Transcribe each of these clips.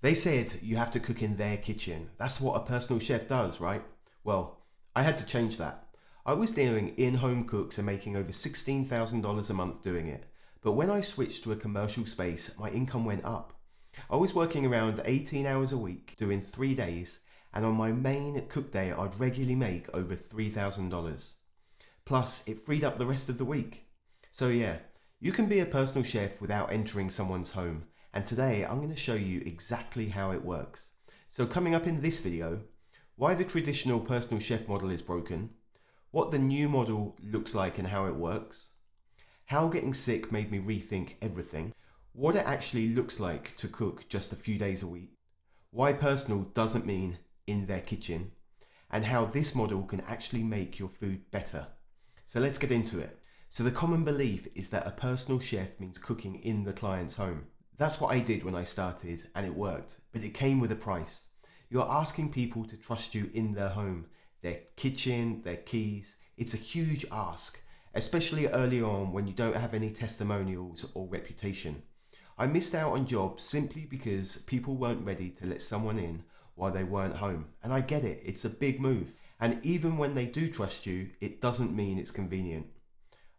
They said you have to cook in their kitchen. That's what a personal chef does, right? Well, I had to change that. I was doing in-home cooks and making over $16,000 a month doing it. But when I switched to a commercial space, my income went up. I was working around 18 hours a week, doing 3 days, and on my main cook day, I'd regularly make over $3,000. Plus, it freed up the rest of the week. So yeah, you can be a personal chef without entering someone's home. And today I'm going to show you exactly how it works. So coming up in this video, why the traditional personal chef model is broken, what the new model looks like and how it works, how getting sick made me rethink everything, what it actually looks like to cook just a few days a week, why personal doesn't mean in their kitchen, and how this model can actually make your food better. So let's get into it. So the common belief is that a personal chef means cooking in the client's home. That's what I did when I started and it worked, but it came with a price. You're asking people to trust you in their home, their kitchen, their keys. It's a huge ask, especially early on when you don't have any testimonials or reputation. I missed out on jobs simply because people weren't ready to let someone in while they weren't home. And I get it, it's a big move. And even when they do trust you, it doesn't mean it's convenient.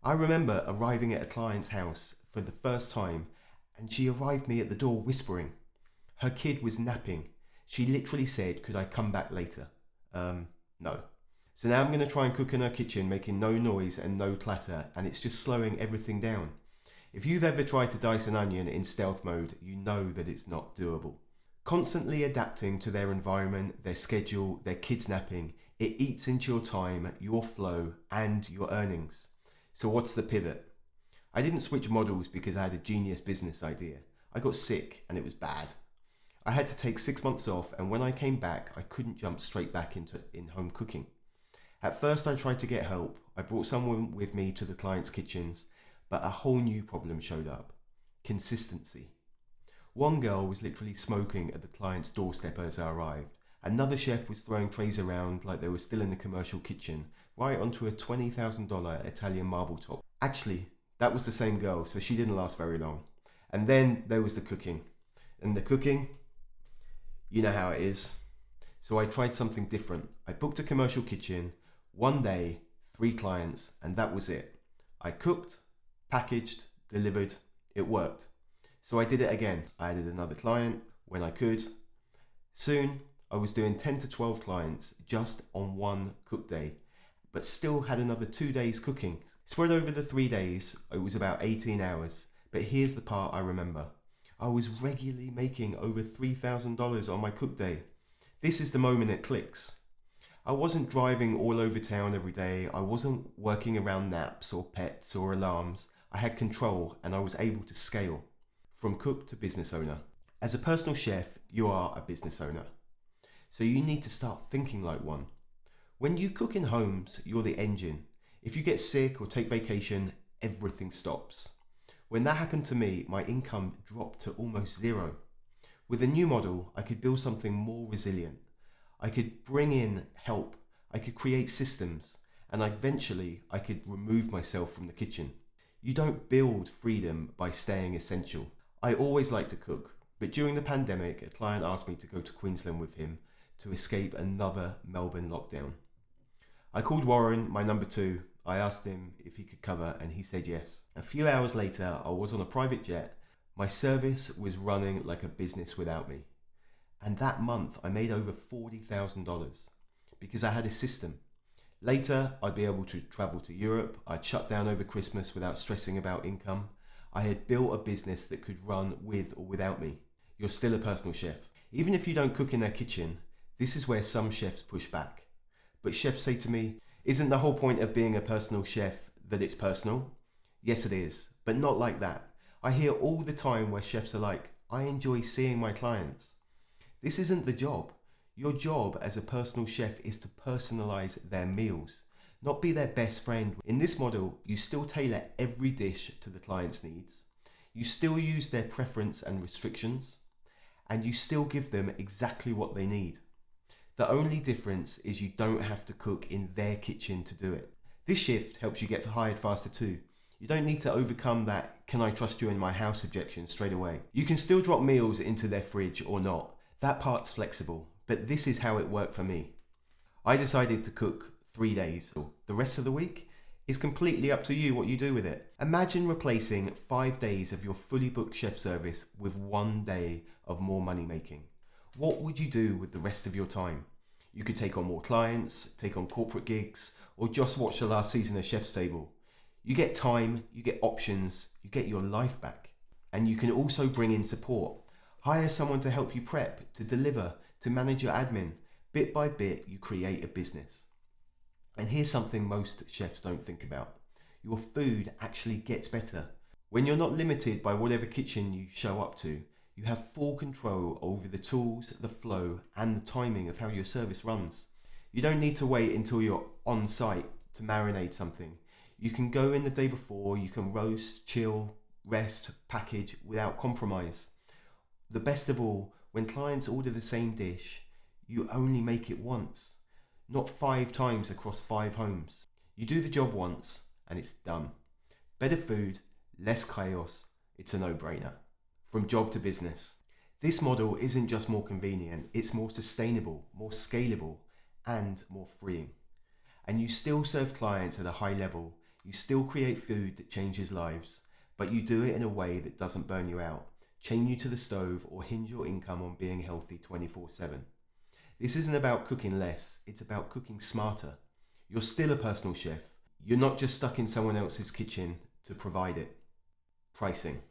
I remember arriving at a client's house for the first time and she arrived me at the door whispering. Her kid was napping. She literally said, "Could I come back later?" No. So now I'm going to try and cook in her kitchen, making no noise and no clatter, and it's just slowing everything down. If you've ever tried to dice an onion in stealth mode, you know that it's not doable. Constantly adapting to their environment, their schedule, their kids napping, it eats into your time, your flow, and your earnings. So what's the pivot? I didn't switch models because I had a genius business idea. I got sick and it was bad. I had to take 6 months off, and when I came back, I couldn't jump straight back into in-home cooking. At first I tried to get help. I brought someone with me to the client's kitchens, but a whole new problem showed up. Consistency. One girl was literally smoking at the client's doorstep as I arrived. Another chef was throwing trays around like they were still in the commercial kitchen, right onto a $20,000 Italian marble top. Actually, that was the same girl, so she didn't last very long. And then there was the cooking. And the cooking, you know how it is. So I tried something different. I booked a commercial kitchen, 1 day, 3 clients, and that was it. I cooked, packaged, delivered, it worked. So I did it again. I added another client when I could. Soon, I was doing 10 to 12 clients just on one cook day, but still had another 2 days cooking. Spread over the 3 days, it was about 18 hours. But here's the part I remember. I was regularly making over $3,000 on my cook day. This is the moment it clicks. I wasn't driving all over town every day. I wasn't working around naps or pets or alarms. I had control and I was able to scale from cook to business owner. As a personal chef, you are a business owner. So you need to start thinking like one. When you cook in homes, you're the engine. If you get sick or take vacation, everything stops. When that happened to me, my income dropped to almost zero. With a new model, I could build something more resilient. I could bring in help. I could create systems, and eventually I could remove myself from the kitchen. You don't build freedom by staying essential. I always like to cook, but during the pandemic, a client asked me to go to Queensland with him to escape another Melbourne lockdown. I called Warren, my number 2. I asked him if he could cover and he said yes. A few hours later, I was on a private jet. My service was running like a business without me. And that month I made over $40,000 because I had a system. Later, I'd be able to travel to Europe. I'd shut down over Christmas without stressing about income. I had built a business that could run with or without me. You're still a personal chef. Even if you don't cook in their kitchen, this is where some chefs push back. But chefs say to me, "Isn't the whole point of being a personal chef that it's personal?" Yes, it is, but not like that. I hear all the time where chefs are like, "I enjoy seeing my clients." This isn't the job. Your job as a personal chef is to personalize their meals, not be their best friend. In this model, you still tailor every dish to the client's needs. You still use their preference and restrictions, and you still give them exactly what they need. The only difference is you don't have to cook in their kitchen to do it. This shift helps you get hired faster too. You don't need to overcome that "can I trust you in my house" objection straight away. You can still drop meals into their fridge or not. That part's flexible, but this is how it worked for me. I decided to cook 3 days. The rest of the week is completely up to you what you do with it. Imagine replacing 5 days of your fully booked chef service with 1 day of more money making. What would you do with the rest of your time? You could take on more clients, take on corporate gigs, or just watch the last season of Chef's Table. You get time, you get options, you get your life back. And you can also bring in support. Hire someone to help you prep, to deliver, to manage your admin. Bit by bit, you create a business. And here's something most chefs don't think about. Your food actually gets better. When you're not limited by whatever kitchen you show up to, you have full control over the tools, the flow, and the timing of how your service runs. You don't need to wait until you're on site to marinate something. You can go in the day before, you can roast, chill, rest, package without compromise. The best of all, when clients order the same dish, you only make it once, not 5 times across 5 homes. You do the job once and it's done. Better food, less chaos. It's a no-brainer. From job to business. This model isn't just more convenient, it's more sustainable, more scalable, and more freeing. And you still serve clients at a high level. You still create food that changes lives, but you do it in a way that doesn't burn you out, chain you to the stove, or hinge your income on being healthy 24/7. This isn't about cooking less, it's about cooking smarter. You're still a personal chef. You're not just stuck in someone else's kitchen to provide it. Pricing.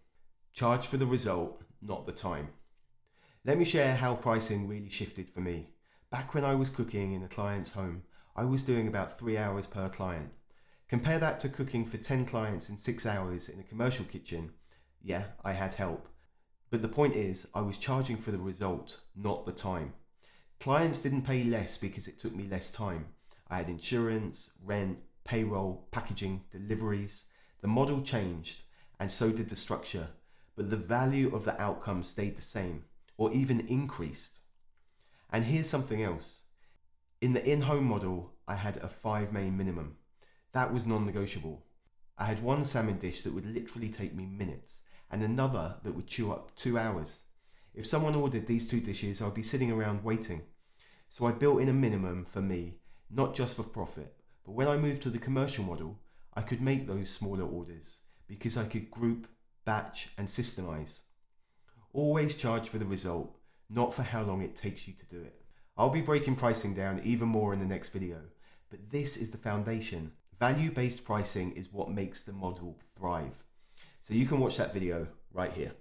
Charge for the result, not the time. Let me share how pricing really shifted for me. Back when I was cooking in a client's home, I was doing about 3 hours per client. Compare that to cooking for 10 clients in 6 hours in a commercial kitchen. Yeah, I had help. But the point is, I was charging for the result, not the time. Clients didn't pay less because it took me less time. I had insurance, rent, payroll, packaging, deliveries. The model changed, and so did the structure, but the value of the outcome stayed the same, or even increased. And here's something else. In the in-home model, I had a 5 main minimum. That was non-negotiable. I had one salmon dish that would literally take me minutes, and another that would chew up 2 hours. If someone ordered these 2 dishes, I'd be sitting around waiting. So I built in a minimum for me, not just for profit, but when I moved to the commercial model, I could make those smaller orders because I could group, batch, and systemize. Always charge for the result, not for how long it takes you to do it. I'll be breaking pricing down even more in the next video, but this is the foundation. Value-based pricing is what makes the model thrive. So you can watch that video right here.